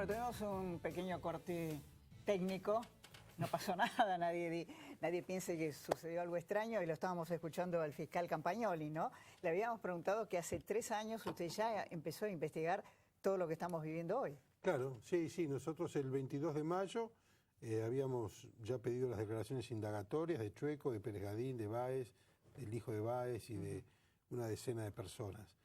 Bueno, tuvimos un pequeño corte técnico, no pasó nada, nadie piense que sucedió algo extraño y lo estábamos escuchando al fiscal Campagnoli, ¿no? Le habíamos preguntado que hace 3 años usted ya empezó a investigar todo lo que estamos viviendo hoy. Claro, sí, nosotros el 22 de mayo habíamos ya pedido las declaraciones indagatorias de Chueco, de Pérez Gadín, de Báez, del hijo de Báez y de una decena de personas.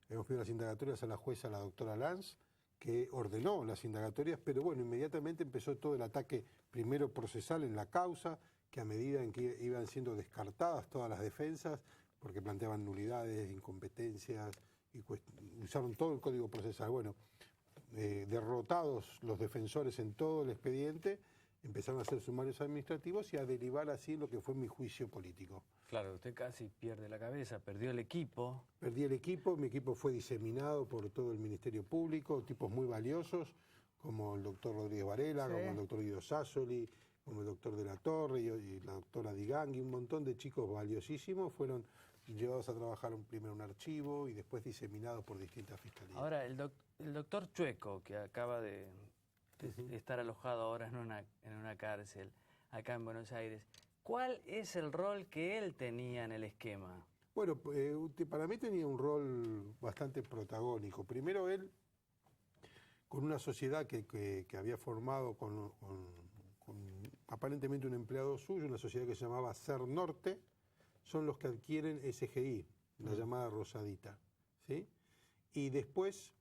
Hemos pedido las indagatorias a la jueza, la doctora Lanz, que ordenó las indagatorias, pero bueno, inmediatamente empezó todo el ataque, primero procesal en la causa, que a medida en que iban siendo descartadas todas las defensas, porque planteaban nulidades, incompetencias, y usaron todo el código procesal. Bueno, derrotados los defensores en todo el expediente, empezaron a hacer sumarios administrativos y a derivar así en lo que fue mi juicio político. Claro, usted casi pierde la cabeza, perdió el equipo. Perdí el equipo, mi equipo fue diseminado por todo el Ministerio Público, tipos muy valiosos, como el doctor Rodríguez Varela, sí, como el doctor Guido Sassoli, como el doctor De la Torre y la doctora Digangui, un montón de chicos valiosísimos fueron llevados a trabajar primero en un archivo y después diseminados por distintas fiscalías. Ahora, el doctor Chueco, que acaba de estar alojado ahora en una cárcel acá en Buenos Aires, ¿cuál es el rol que él tenía en el esquema? Bueno, para mí tenía un rol bastante protagónico. Primero él, con una sociedad que había formado con aparentemente un empleado suyo, una sociedad que se llamaba Ser Norte, son los que adquieren SGI, la llamada Rosadita, ¿sí? Y después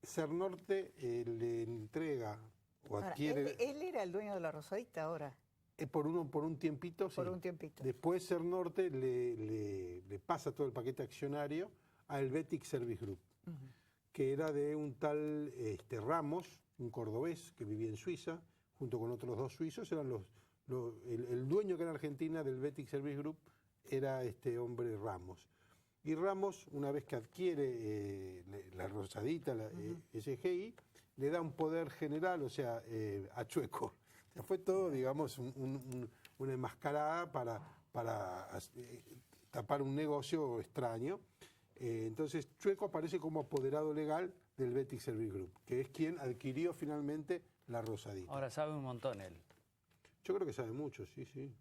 Ser Norte le entrega o adquiere... Ahora, él era el dueño de la Rosadita ahora. Por un tiempito, sí. Por un tiempito. Después Ser Norte le pasa todo el paquete accionario a Helvetic Service Group, que era de un tal Ramos, un cordobés que vivía en Suiza, junto con otros 2 suizos, eran el dueño que era Argentina del Helvetic Service Group era este hombre Ramos. Y Ramos, una vez que adquiere la Rosadita, la SGI, le da un poder general, o sea, a Chueco. O sea, fue todo, digamos, una enmascarada para tapar un negocio extraño. Entonces, Chueco aparece como apoderado legal del Helvetic Service Group, que es quien adquirió finalmente la Rosadita. Ahora sabe un montón él. Yo creo que sabe mucho, sí.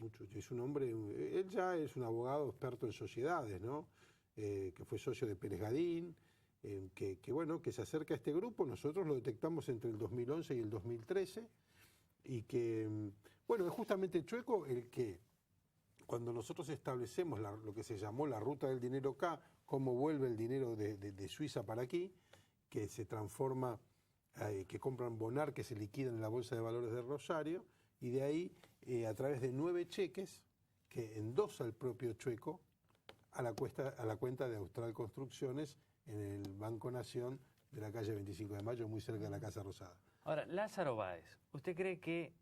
Mucho. Es un hombre, él ya es un abogado experto en sociedades, ¿no? Que fue socio de Pérez Gadín, que se acerca a este grupo. Nosotros lo detectamos entre el 2011 y el 2013 y que, bueno, es justamente Chueco el que, cuando nosotros establecemos lo que se llamó la ruta del dinero acá, cómo vuelve el dinero de Suiza para aquí, que se transforma, que compran Bonar, que se liquidan en la Bolsa de Valores de Rosario, y de ahí, a través de 9 cheques, que endosa el propio Chueco a la cuenta de Austral Construcciones en el Banco Nación de la calle 25 de Mayo, muy cerca de la Casa Rosada. Ahora, Lázaro Báez, ¿usted cree que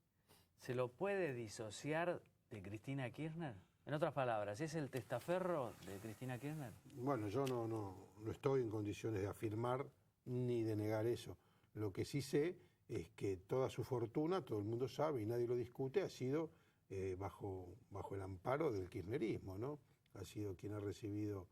se lo puede disociar de Cristina Kirchner? En otras palabras, ¿es el testaferro de Cristina Kirchner? Bueno, yo no estoy en condiciones de afirmar ni de negar eso. Lo que sí sé es que toda su fortuna, todo el mundo sabe y nadie lo discute, ha sido bajo el amparo del kirchnerismo, ¿no? Ha sido quien ha recibido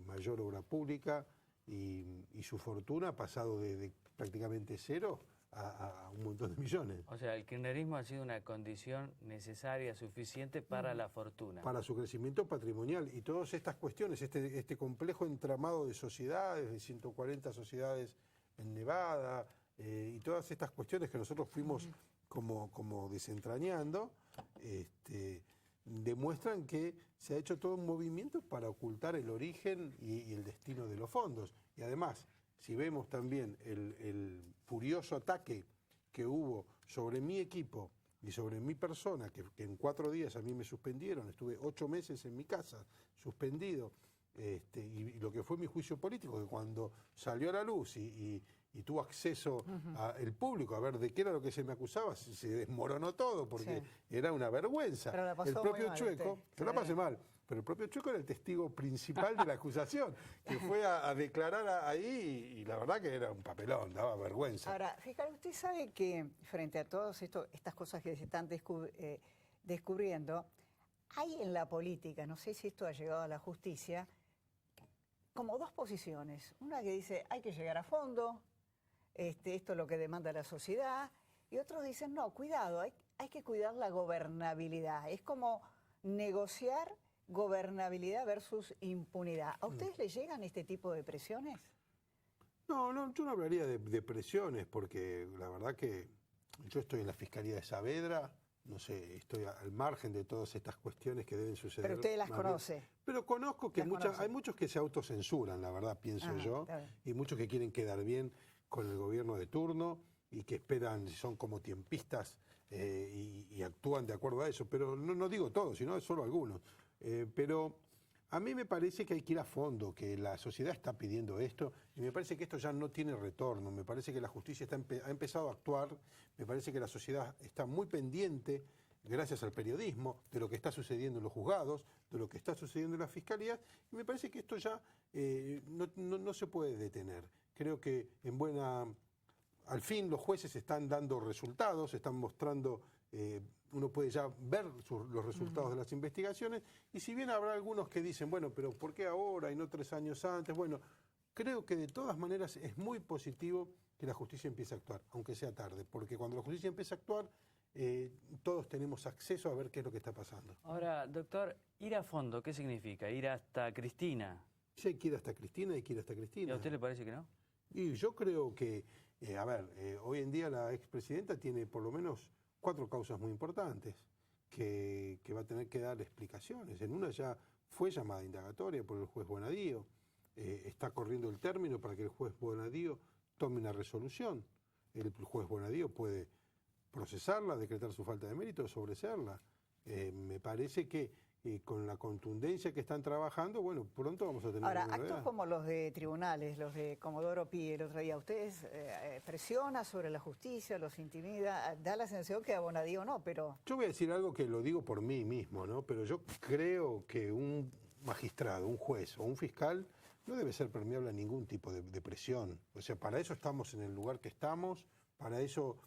mayor obra pública y su fortuna ha pasado de prácticamente 0 a un montón de millones. O sea, el kirchnerismo ha sido una condición necesaria, suficiente para la fortuna. Para su crecimiento patrimonial y todas estas cuestiones, este complejo entramado de sociedades, de 140 sociedades en Nevada, y todas estas cuestiones que nosotros fuimos como desentrañando, demuestran que se ha hecho todo un movimiento para ocultar el origen y el destino de los fondos. Y además, si vemos también el furioso ataque que hubo sobre mi equipo y sobre mi persona, que en 4 días a mí me suspendieron, estuve 8 meses en mi casa suspendido, y lo que fue mi juicio político, que cuando salió a la luz y tuvo acceso al público a ver de qué era lo que se me acusaba, se desmoronó todo, porque era una vergüenza. Pero la pasó el propio mal, Chueco, yo la pasé mal, pero el propio Chueco era el testigo principal de la acusación, que fue a declarar ahí y la verdad que era un papelón, daba vergüenza. Ahora, fíjate, usted sabe que frente a todas estas cosas que se están descubriendo, hay en la política, no sé si esto ha llegado a la justicia, como dos posiciones. Una que dice, hay que llegar a fondo, esto es lo que demanda la sociedad, y otros dicen, no, cuidado, hay que cuidar la gobernabilidad. Es como negociar gobernabilidad versus impunidad. ¿A ustedes les llegan este tipo de presiones? No, yo no hablaría de presiones, porque la verdad que yo estoy en la Fiscalía de Saavedra, no sé, estoy al margen de todas estas cuestiones que deben suceder. Pero usted las más conoce. bien. Pero conozco que hay muchos que se autocensuran, la verdad, pienso yo, y muchos que quieren quedar bien con el gobierno de turno y que esperan, son como tiempistas y actúan de acuerdo a eso. Pero no digo todos, sino solo algunos. Pero a mí me parece que hay que ir a fondo, que la sociedad está pidiendo esto, y me parece que esto ya no tiene retorno, me parece que la justicia ha empezado a actuar, me parece que la sociedad está muy pendiente, gracias al periodismo, de lo que está sucediendo en los juzgados, de lo que está sucediendo en las fiscalías, y me parece que esto ya no se puede detener. Creo que al fin los jueces están dando resultados, están mostrando... uno puede ya ver los resultados de las investigaciones, y si bien habrá algunos que dicen, bueno, pero ¿por qué ahora y no 3 años antes? Bueno, creo que de todas maneras es muy positivo que la justicia empiece a actuar, aunque sea tarde, porque cuando la justicia empieza a actuar, todos tenemos acceso a ver qué es lo que está pasando. Ahora, doctor, ir a fondo, ¿qué significa? ¿Ir hasta Cristina? Sí, hay que ir hasta Cristina, hay que ir hasta Cristina. ¿Y a usted le parece que no? Y yo creo que, hoy en día la expresidenta tiene por lo menos 4 causas muy importantes que va a tener que dar explicaciones. En una ya fue llamada indagatoria por el juez Bonadío. Está corriendo el término para que el juez Bonadío tome una resolución. El juez Bonadío puede procesarla, decretar su falta de mérito o sobreseerla. Me parece que con la contundencia que están trabajando, bueno, pronto vamos a tener... Ahora, actos como los de tribunales, los de Comodoro Pi el otro día, ¿ustedes presiona sobre la justicia, los intimida? Da la sensación que a Bonadío no, pero... Yo voy a decir algo que lo digo por mí mismo, ¿no? Pero yo creo que un magistrado, un juez o un fiscal no debe ser permeable a ningún tipo de presión. O sea, para eso estamos en el lugar que estamos, para eso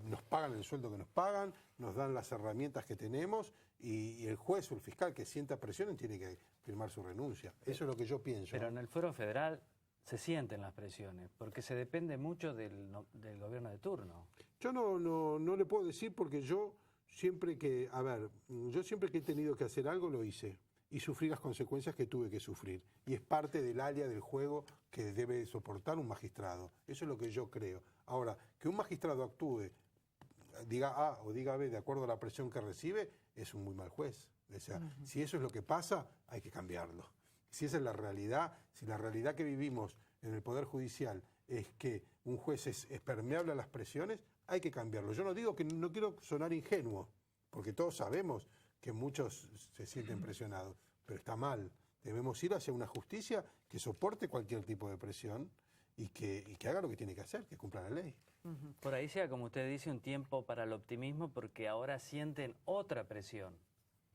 nos pagan el sueldo que nos pagan, nos dan las herramientas que tenemos, y el juez o el fiscal que sienta presión tiene que firmar su renuncia. Eso es lo que yo pienso. Pero en el fuero federal se sienten las presiones, porque se depende mucho del gobierno de turno. Yo no le puedo decir, porque yo siempre que he tenido que hacer algo lo hice y sufrí las consecuencias que tuve que sufrir. Y es parte del área del juego que debe soportar un magistrado. Eso es lo que yo creo. Ahora, que un magistrado actúe, diga A o diga B de acuerdo a la presión que recibe, es un muy mal juez. O sea, si eso es lo que pasa, hay que cambiarlo. Si esa es la realidad, si la realidad que vivimos en el Poder Judicial es que un juez es permeable a las presiones, hay que cambiarlo. Yo no digo que no quiero sonar ingenuo, porque todos sabemos que muchos se sienten presionados, pero está mal. Debemos ir hacia una justicia que soporte cualquier tipo de presión y que haga lo que tiene que hacer, que cumpla la ley. Por ahí sea, como usted dice, un tiempo para el optimismo, porque ahora sienten otra presión,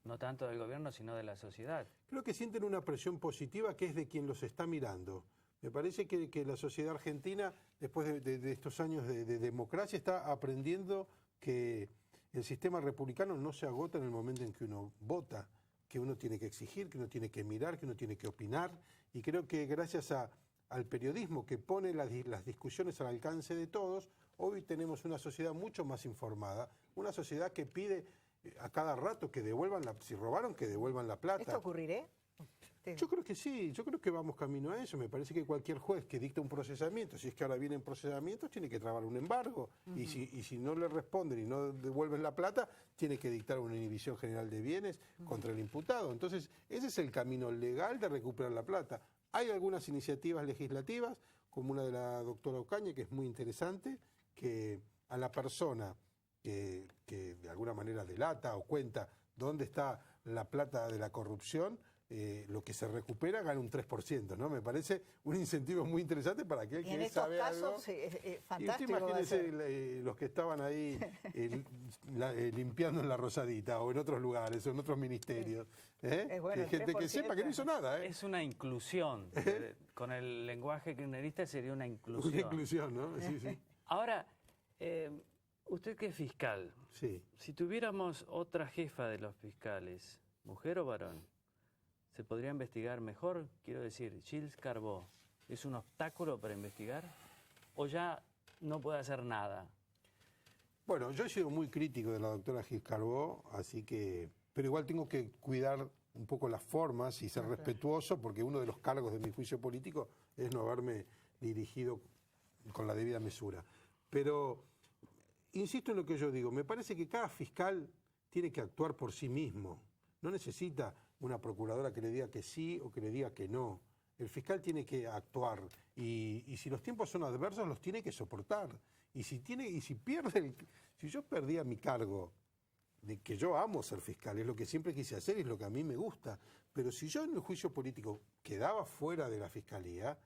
no tanto del gobierno, sino de la sociedad. Creo que sienten una presión positiva que es de quien los está mirando. Me parece que la sociedad argentina, después de estos años de democracia, está aprendiendo que el sistema republicano no se agota en el momento en que uno vota, que uno tiene que exigir, que uno tiene que mirar, que uno tiene que opinar, y creo que gracias al periodismo que pone las discusiones al alcance de todos, hoy tenemos una sociedad mucho más informada, una sociedad que pide a cada rato que devuelvan si robaron, que devuelvan la plata. ¿Esto ocurrirá? Yo creo que sí, yo creo que vamos camino a eso. Me parece que cualquier juez que dicta un procesamiento, si es que ahora vienen procesamientos, tiene que trabar un embargo. Y si no le responden y no devuelven la plata, tiene que dictar una inhibición general de bienes contra el imputado. Entonces, ese es el camino legal de recuperar la plata. Hay algunas iniciativas legislativas, como una de la doctora Ocaña, que es muy interesante, que a la persona que de alguna manera delata o cuenta dónde está la plata de la corrupción, lo que se recupera gana un 3%, ¿no? Me parece un incentivo muy interesante para aquel que sabe algo. En estos casos, fantástico. Y usted imagínese los que estaban ahí limpiando en la Rosadita o en otros lugares o en otros ministerios. Es bueno, que gente que sepa que no hizo nada. Es una inclusión. Con el lenguaje kirchnerista sería una inclusión. Una inclusión, ¿no? Sí, sí. Ahora, usted que es fiscal, Sí. si tuviéramos otra jefa de los fiscales, mujer o varón, ¿Se podría investigar mejor? Quiero decir, Gilles Carbó, ¿es un obstáculo para investigar? ¿O ya no puede hacer nada? Bueno, yo he sido muy crítico de la doctora Gilles Carbó, así que, pero igual tengo que cuidar un poco las formas y ser respetuoso, porque uno de los cargos de mi juicio político es no haberme dirigido con la debida mesura. Pero insisto en lo que yo digo, me parece que cada fiscal tiene que actuar por sí mismo. No necesita una procuradora que le diga que sí o que le diga que no. El fiscal tiene que actuar y si los tiempos son adversos los tiene que soportar. Y si yo perdía mi cargo, de que yo amo ser fiscal, es lo que siempre quise hacer, es lo que a mí me gusta, pero si yo en el juicio político quedaba fuera de la fiscalía,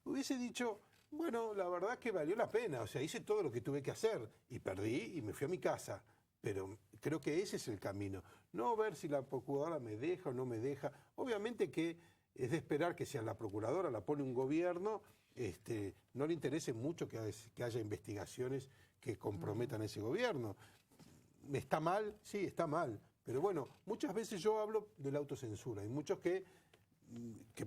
hubiese dicho, bueno, la verdad que valió la pena, o sea, hice todo lo que tuve que hacer y perdí y me fui a mi casa. Pero creo que ese es el camino. No ver si la procuradora me deja o no me deja. Obviamente que es de esperar que si a la procuradora la pone un gobierno, no le interese mucho que haya investigaciones que comprometan a ese gobierno. ¿Está mal? Sí, está mal. Pero bueno, muchas veces yo hablo de la autocensura. Hay muchos que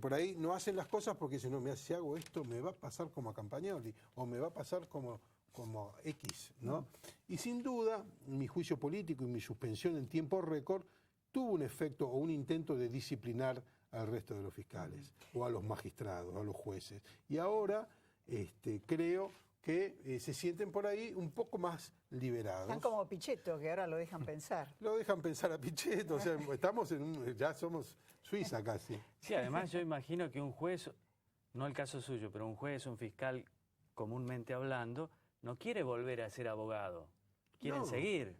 por ahí no hacen las cosas porque dicen, no, mira, si hago esto me va a pasar como a Campagnoli o me va a pasar como X, ¿no? Y sin duda, mi juicio político y mi suspensión en tiempo récord tuvo un efecto o un intento de disciplinar al resto de los fiscales o a los magistrados, a los jueces. Y ahora creo que se sienten por ahí un poco más liberados. Están como Pichetto, que ahora lo dejan pensar. Lo dejan pensar a Pichetto, o sea, estamos ya somos Suiza casi. Sí, además yo imagino que un juez, no el caso suyo, pero un juez, un fiscal, comúnmente hablando, no quiere volver a ser abogado, quieren seguir.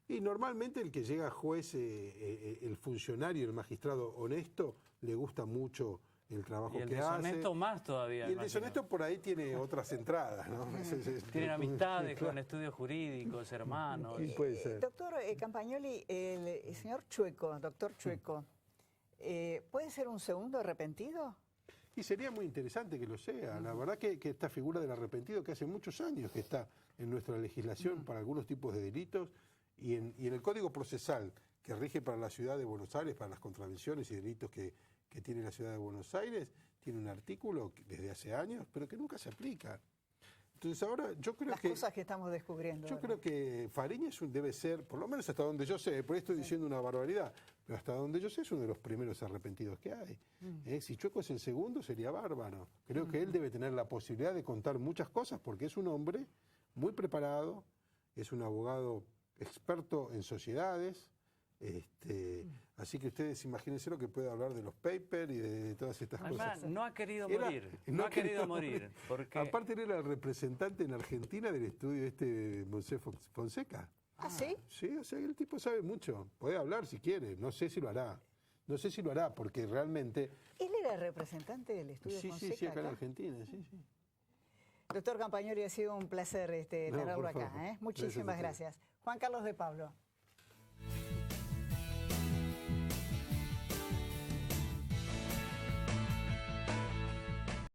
Y normalmente el que llega juez, el funcionario, el magistrado honesto, le gusta mucho el trabajo que hace. Y el deshonesto más todavía. Y el deshonesto por ahí tiene otras entradas, ¿no? Tienen amistades con estudios jurídicos, hermanos. Sí, puede ser. Doctor Campagnoli, el señor Chueco, doctor Chueco, ¿puede ser un segundo arrepentido? Y sería muy interesante que lo sea. La verdad que esta figura del arrepentido, que hace muchos años que está en nuestra legislación para algunos tipos de delitos y en el Código Procesal que rige para la Ciudad de Buenos Aires, para las contravenciones y delitos que tiene la Ciudad de Buenos Aires, tiene un artículo desde hace años, pero que nunca se aplica. Entonces ahora yo creo Las cosas que estamos descubriendo. Yo creo que Fariña debe ser, por lo menos hasta donde yo sé, por ahí estoy diciendo una barbaridad, pero hasta donde yo sé es uno de los primeros arrepentidos que hay. Si Chueco es el segundo sería bárbaro. Creo que él debe tener la posibilidad de contar muchas cosas porque es un hombre muy preparado, es un abogado experto en sociedades, así que ustedes imagínense lo que puede hablar de los papers y de todas estas Además, cosas. no ha querido morir, no ha querido morir. Porque... Aparte él era el representante en Argentina del estudio Monsef Fonseca. ¿Ah, sí? Sí, o sea, el tipo sabe mucho. Puede hablar si quiere, no sé si lo hará. No sé si lo hará, porque realmente... ¿Él era representante del estudio Fonseca? Sí, acá en Argentina, sí. Doctor Campagnoli, ha sido un placer tenerlo acá. Muchísimas gracias. Juan Carlos de Pablo.